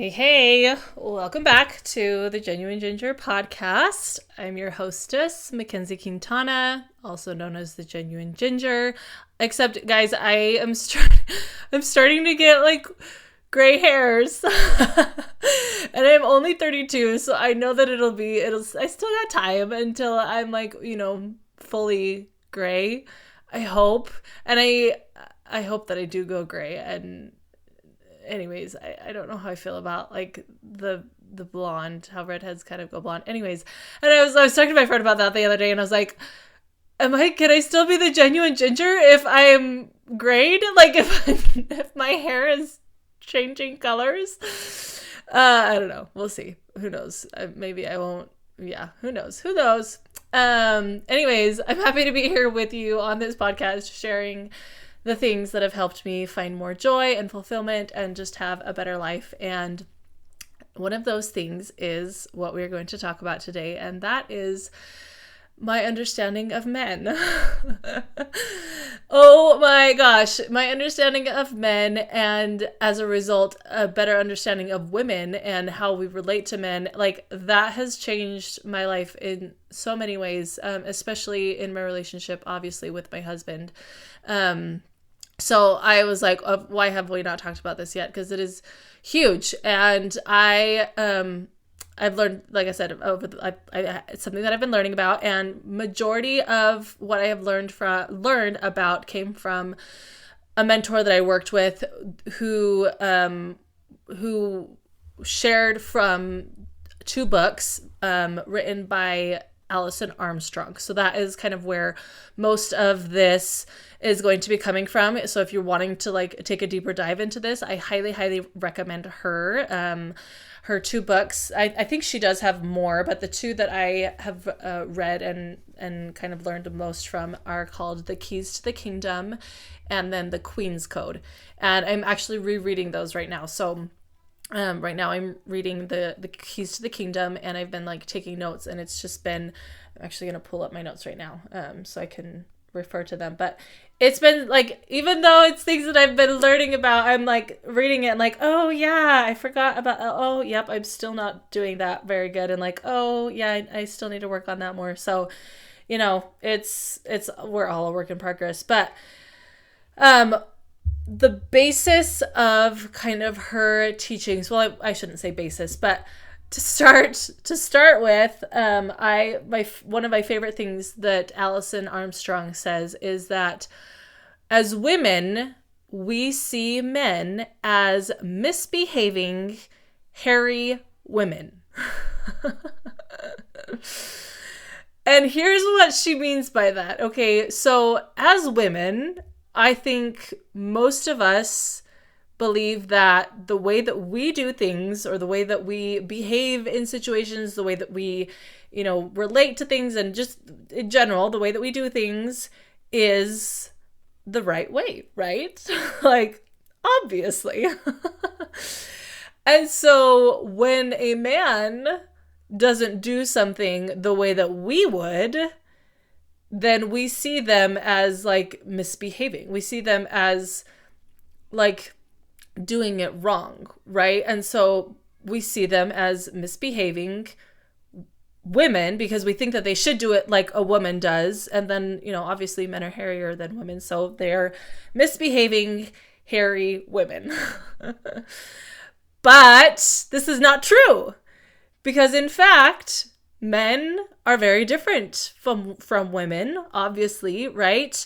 Hey, welcome back to the Genuine Ginger podcast. I'm your hostess, Mackenzie Quintana, also known as the Genuine Ginger. Except, guys, I'm starting to get like gray hairs, and I'm only 32, so I know that I still got time until I'm like, fully gray. I hope, and I hope that I do go gray. And anyways, I don't know how I feel about like the blonde, how redheads kind of go blonde. Anyways, and I was talking to my friend about that the other day, and I was like, can I still be the genuine ginger if I'm grayed? Like if my hair is changing colors? I don't know. We'll see. Who knows? Maybe I won't. Yeah, who knows? Who knows? Anyways, I'm happy to be here with you on this podcast, sharing the things that have helped me find more joy and fulfillment and just have a better life. And one of those things is what we're going to talk about today, and that is my understanding of men. Oh my gosh, my understanding of men, and as a result, a better understanding of women and how we relate to men. Like, that has changed my life in so many ways, especially in my relationship, obviously, with my husband. So I was like, why have we not talked about this yet? Because it is huge. And I've learned, like I said, it's something that I've been learning about, and majority of what I have learned about came from a mentor that I worked with who shared from two books written by Alison Armstrong. So that is kind of where most of this is going to be coming from. So if you're wanting to like take a deeper dive into this, I highly, highly recommend her. Her two books. I think she does have more, but the two that I have read and kind of learned the most from are called The Keys to the Kingdom and then The Queen's Code. And I'm actually rereading those right now. So right now I'm reading the Keys to the Kingdom, and I've been like taking notes, and it's just been, I'm actually going to pull up my notes right now so I can refer to them. But it's been like, even though it's things that I've been learning about, I'm like reading it and like, oh yeah, I forgot about, oh yep, I'm still not doing that very good. And like, oh yeah, I still need to work on that more. So, it's we're all a work in progress. But the basis of kind of her teachings, well, I shouldn't say basis, but to start with, one of my favorite things that Alison Armstrong says is that as women, we see men as misbehaving, hairy women. And here's what she means by that. Okay, so as women, I think most of us believe that the way that we do things, or the way that we behave in situations, the way that we, relate to things, and just in general, the way that we do things is the right way, right? Like, obviously. And so when a man doesn't do something the way that we would, then we see them as like misbehaving. We see them as like doing it wrong, right? And so we see them as misbehaving women because we think that they should do it like a woman does. And then, obviously men are hairier than women, so they're misbehaving, hairy women. But this is not true, because in fact, men are very different from women, obviously, right?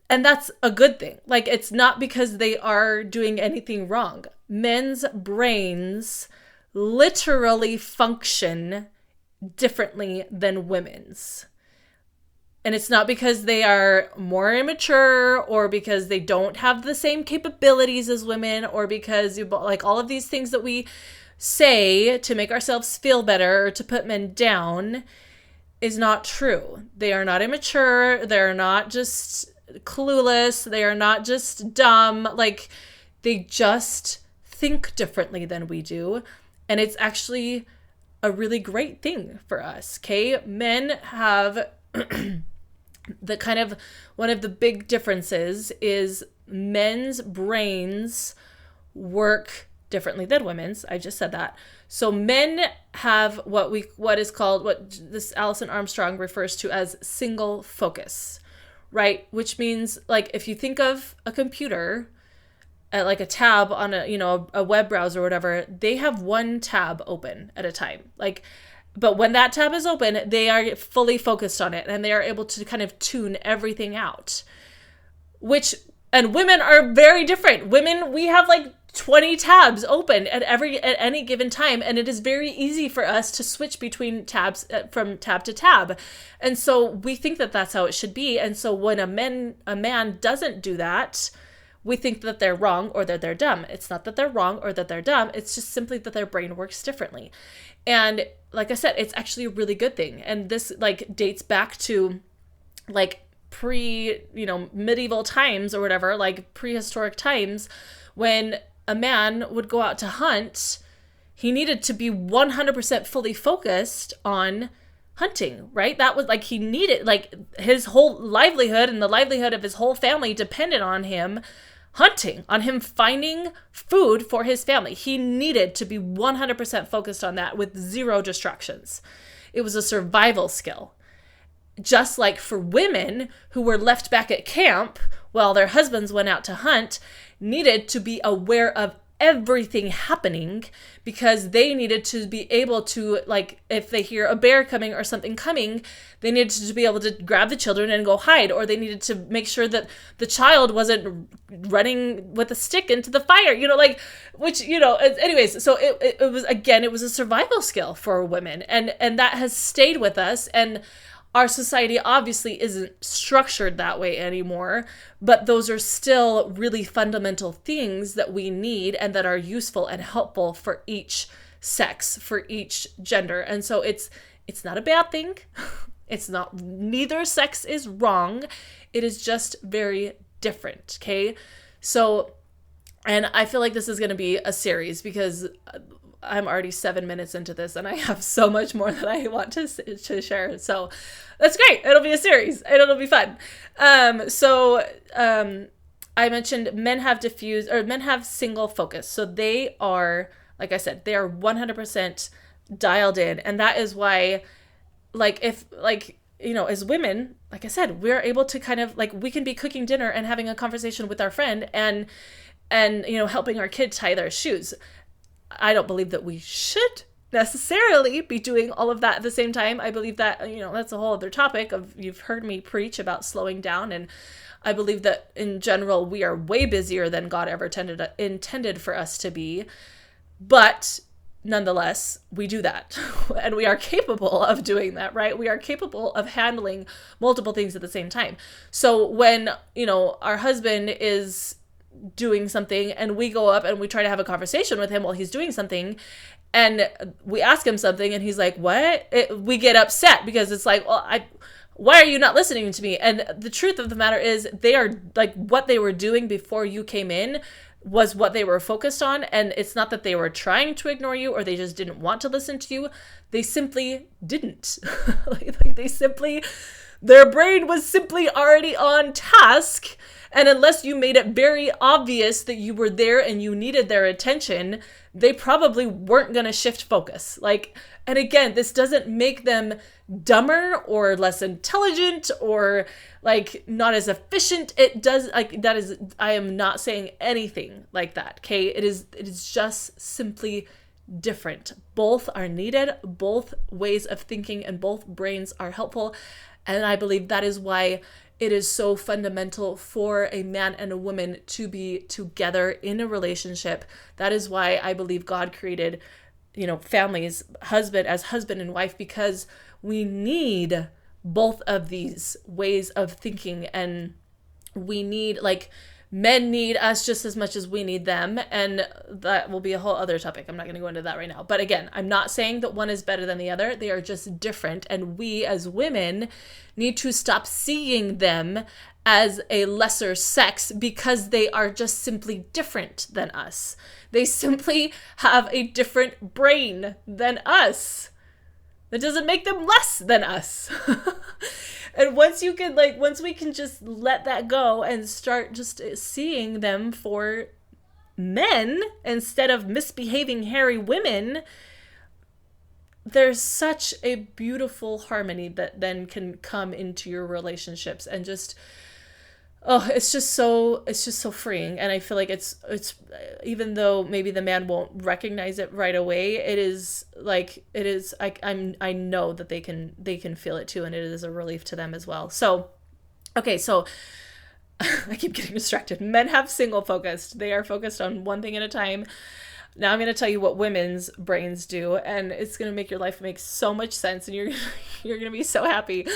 And that's a good thing. Like, it's not because they are doing anything wrong. Men's brains literally function differently than women's. And it's not because they are more immature, or because they don't have the same capabilities as women, or because like all of these things that we say to make ourselves feel better or to put men down is not true. They are not immature. They're not just clueless. They are not just dumb. Like, they just think differently than we do. And it's actually a really great thing for us. Okay. Men have the kind of, one of the big differences is men's brains work differently than women's. I just said that. So men have what this Alison Armstrong refers to as single focus, right? Which means, like, if you think of a computer, like a tab on a web browser or whatever, they have one tab open at a time. Like, but when that tab is open, they are fully focused on it and they are able to kind of tune everything out. And women are very different. Women, we have like 20 tabs open at any given time, and it is very easy for us to switch between tabs from tab to tab. And so we think that that's how it should be. And so when a man doesn't do that, we think that they're wrong or that they're dumb. It's not that they're wrong or that they're dumb. It's just simply that their brain works differently. And like I said, it's actually a really good thing. And this like dates back to like medieval times or whatever, like prehistoric times, when a man would go out to hunt, he needed to be 100% fully focused on hunting, right? That was like, he needed, like, his whole livelihood and the livelihood of his whole family depended on him hunting, on him finding food for his family. He needed to be 100% focused on that with zero distractions. It was a survival skill. Just like for women who were left back at camp while their husbands went out to hunt, needed to be aware of everything happening, because they needed to be able to, like, if they hear a bear coming or something coming, they needed to be able to grab the children and go hide, or they needed to make sure that the child wasn't running with a stick into the fire, anyways. So it was a survival skill for women, and that has stayed with us. And our society obviously isn't structured that way anymore, but those are still really fundamental things that we need and that are useful and helpful for each sex, for each gender. And so it's not a bad thing. Neither sex is wrong. It is just very different, okay? So, and I feel like this is going to be a series because I'm already 7 minutes into this and I have so much more that I want to share. So that's great. It'll be a series and it'll be fun. I mentioned men have single focus. So they are, like I said, they are 100% dialed in. And that is why, as women, like I said, we're able to kind of, like, we can be cooking dinner and having a conversation with our friend and helping our kid tie their shoes. I don't believe that we should necessarily be doing all of that at the same time. I believe that, that's a whole other topic you've heard me preach about slowing down. And I believe that in general, we are way busier than God ever intended for us to be. But nonetheless, we do that and we are capable of doing that, right? We are capable of handling multiple things at the same time. So when, our husband is doing something and we go up and we try to have a conversation with him while he's doing something and we ask him something and he's like, what? We get upset because it's like, well, why are you not listening to me? And the truth of the matter is they are like, what they were doing before you came in was what they were focused on. And it's not that they were trying to ignore you or they just didn't want to listen to you. They simply didn't. Their brain was simply already on task. And unless you made it very obvious that you were there and you needed their attention, they probably weren't going to shift focus. And again, this doesn't make them dumber or less intelligent or not as efficient. It does, I am not saying anything like that. Okay. It is just simply different. Both are needed. Both ways of thinking and both brains are helpful. And I believe that is why it is so fundamental for a man and a woman to be together in a relationship. That is why I believe God created, families, husband and wife, because we need both of these ways of thinking, and we need, men need us just as much as we need them. And that will be a whole other topic. I'm not going to go into that right now. But again, I'm not saying that one is better than the other. They are just different. And we as women need to stop seeing them as a lesser sex because they are just simply different than us. They simply have a different brain than us. That doesn't make them less than us. And once we can just let that go and start just seeing them for men, instead of misbehaving hairy women, there's such a beautiful harmony that then can come into your relationships, and just, oh, it's just so freeing. And I feel like it's even though maybe the man won't recognize it right away, I know that they can feel it too, and it is a relief to them as well. So okay, so I keep getting distracted. Men have single focused. They are focused on one thing at a time. Now I'm going to tell you what women's brains do, and it's going to make your life make so much sense, and you're going to be so happy.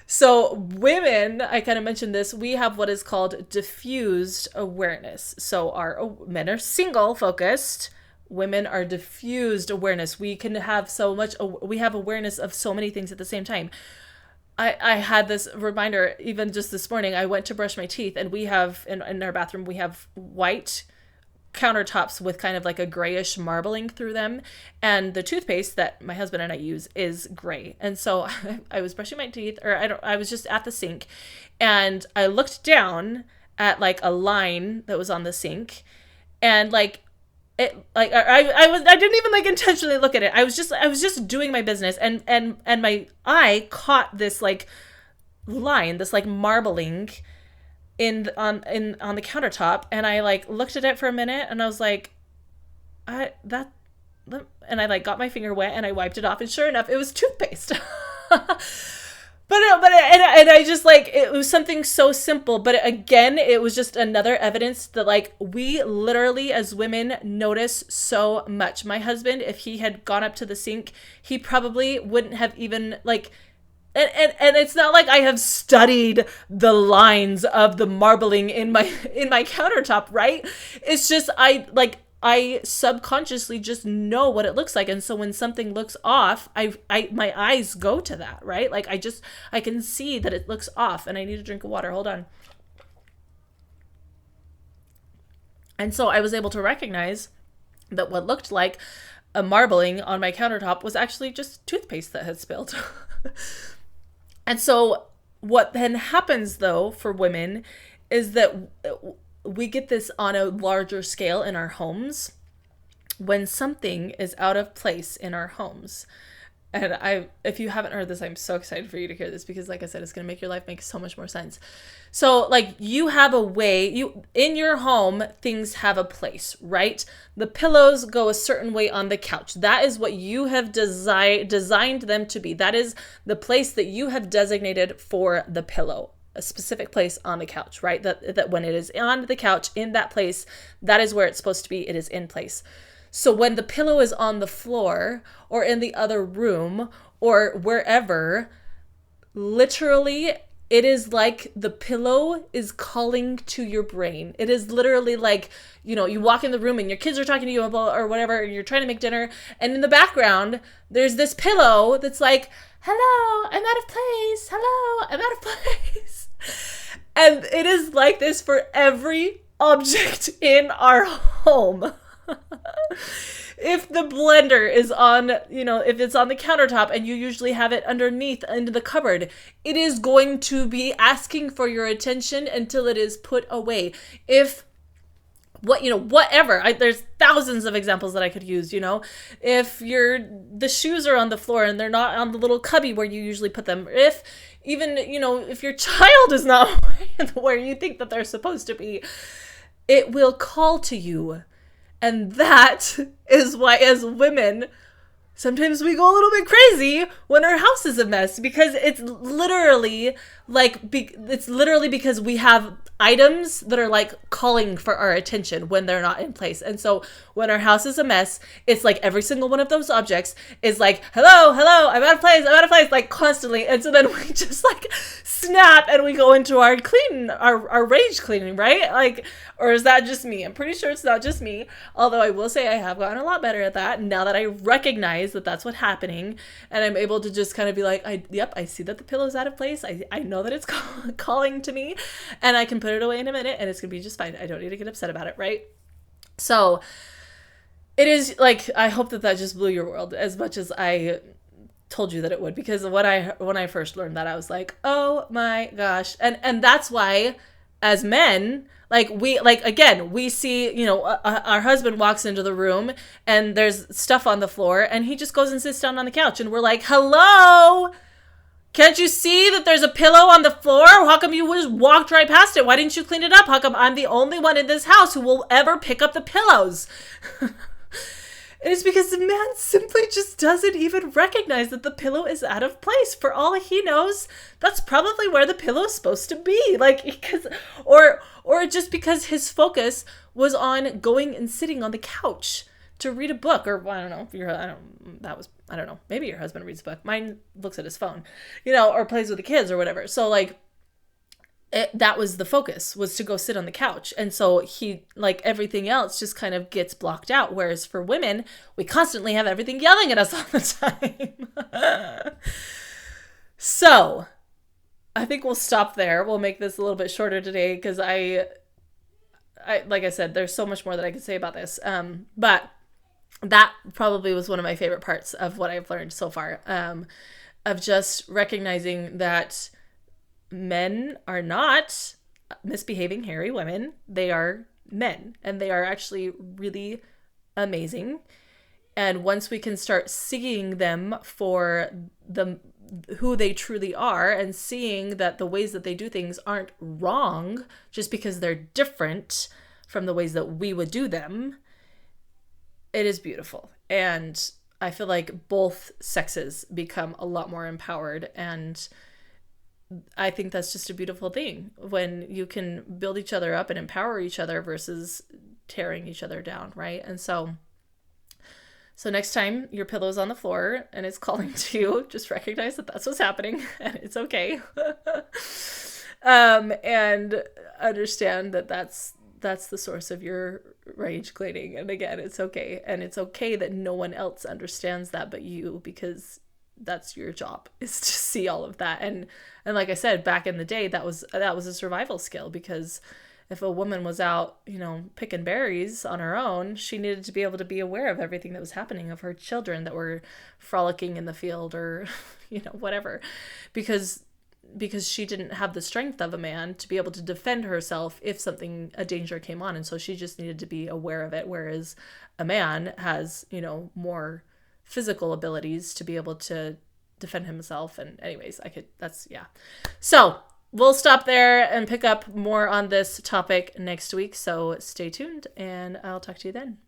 So women, I kind of mentioned this, we have what is called diffused awareness. So our men are single focused. Women are diffused awareness. We can have we have awareness of so many things at the same time. I had this reminder even just this morning. I went to brush my teeth, and we have in our bathroom, we have white countertops with kind of like a grayish marbling through them, and the toothpaste that my husband and I use is gray. And so I was brushing my teeth, or I was just at the sink, and I looked down at like a line that was on the sink, and like it, like I didn't even like intentionally look at it. I was just doing my business, and my eye caught this like line, this like marbling on the countertop, and I like looked at it for a minute, and I was like, and I like got my finger wet, and I wiped it off, and sure enough, it was toothpaste. And I just like, it was something so simple, but again, it was just another evidence that like we literally as women notice so much. My husband, if he had gone up to the sink, he probably wouldn't have even like, and it's not like I have studied the lines of the marbling in my countertop, right? It's just I subconsciously just know what it looks like, and so when something looks off, I my eyes go to that, right? Like I can see that it looks off, and I need a drink of water. Hold on. And so I was able to recognize that what looked like a marbling on my countertop was actually just toothpaste that had spilled. And so what then happens though for women is that we get this on a larger scale in our homes when something is out of place in our homes. And if you haven't heard this, I'm so excited for you to hear this, because like I said, it's going to make your life make so much more sense. So like you have a way, in your home, things have a place, right? The pillows go a certain way on the couch. That is what you have designed them to be. That is the place that you have designated for the pillow, a specific place on the couch, right? That when it is on the couch, in that place, that is where it's supposed to be. It is in place. So when the pillow is on the floor or in the other room or wherever, literally it is like the pillow is calling to your brain. It is literally like, you walk in the room and your kids are talking to you about or whatever, and you're trying to make dinner, and in the background, there's this pillow that's like, hello, I'm out of place. Hello, I'm out of place. And it is like this for every object in our home. If the blender is on, if it's on the countertop and you usually have it underneath into the cupboard, it is going to be asking for your attention until it is put away. If whatever, there's thousands of examples that I could use, if the shoes are on the floor and they're not on the little cubby where you usually put them, if even, if your child is not where you think that they're supposed to be, it will call to you. And that is why, as women, sometimes we go a little bit crazy when our house is a mess, because it's literally because we have items that are like calling for our attention when they're not in place. And so when our house is a mess, it's like every single one of those objects is like, hello, I'm out of place, like constantly. And so then we just like snap and we go into our rage cleaning, right? Like, or is that just me? I'm pretty sure it's not just me. Although I will say I have gotten a lot better at that now that I recognize that that's what's happening, and I'm able to just kind of be like, I see that the pillow's out of place. I know that it's calling to me, and I can put it away in a minute and it's gonna be just fine. I don't need to get upset about it, right? So it is like, I hope that just blew your world as much as I told you that it would, because when I first learned that, I was like, oh my gosh. And that's why as men, like we see, our husband walks into the room and there's stuff on the floor and he just goes and sits down on the couch and we're like, hello, can't you see that there's a pillow on the floor? How come you just walked right past it? Why didn't you clean it up? How come I'm the only one in this house who will ever pick up the pillows? And it's because the man simply just doesn't even recognize that the pillow is out of place. For all he knows, that's probably where the pillow is supposed to be. Or just because his focus was on going and sitting on the couch to read a book, or I don't know, maybe your husband reads a book. Mine looks at his phone, or plays with the kids or whatever. So that was the focus, was to go sit on the couch. And so he, like everything else, just kind of gets blocked out. Whereas for women, we constantly have everything yelling at us all the time. So I think we'll stop there. We'll make this a little bit shorter today because I like I said, there's so much more that I could say about this. But that probably was one of my favorite parts of what I've learned so far, of just recognizing that men are not misbehaving, hairy women. They are men, and they are actually really amazing. And once we can start seeing them for who they truly are, and seeing that the ways that they do things aren't wrong just because they're different from the ways that we would do them, it is beautiful. And I feel like both sexes become a lot more empowered, and I think that's just a beautiful thing when you can build each other up and empower each other versus tearing each other down, right? And so next time your pillow's on the floor and it's calling to you, just recognize that that's what's happening and it's okay. And understand that that's the source of your rage quitting. And again, it's okay. And it's okay that no one else understands that but you, because that's your job, is to see all of that. And like I said, back in the day, that was a survival skill, because if a woman was out, picking berries on her own, she needed to be able to be aware of everything that was happening, of her children that were frolicking in the field, or, whatever, because she didn't have the strength of a man to be able to defend herself if a danger came on. And so she just needed to be aware of it. Whereas a man has, more physical abilities to be able to defend himself. And anyways, So we'll stop there and pick up more on this topic next week. So stay tuned and I'll talk to you then.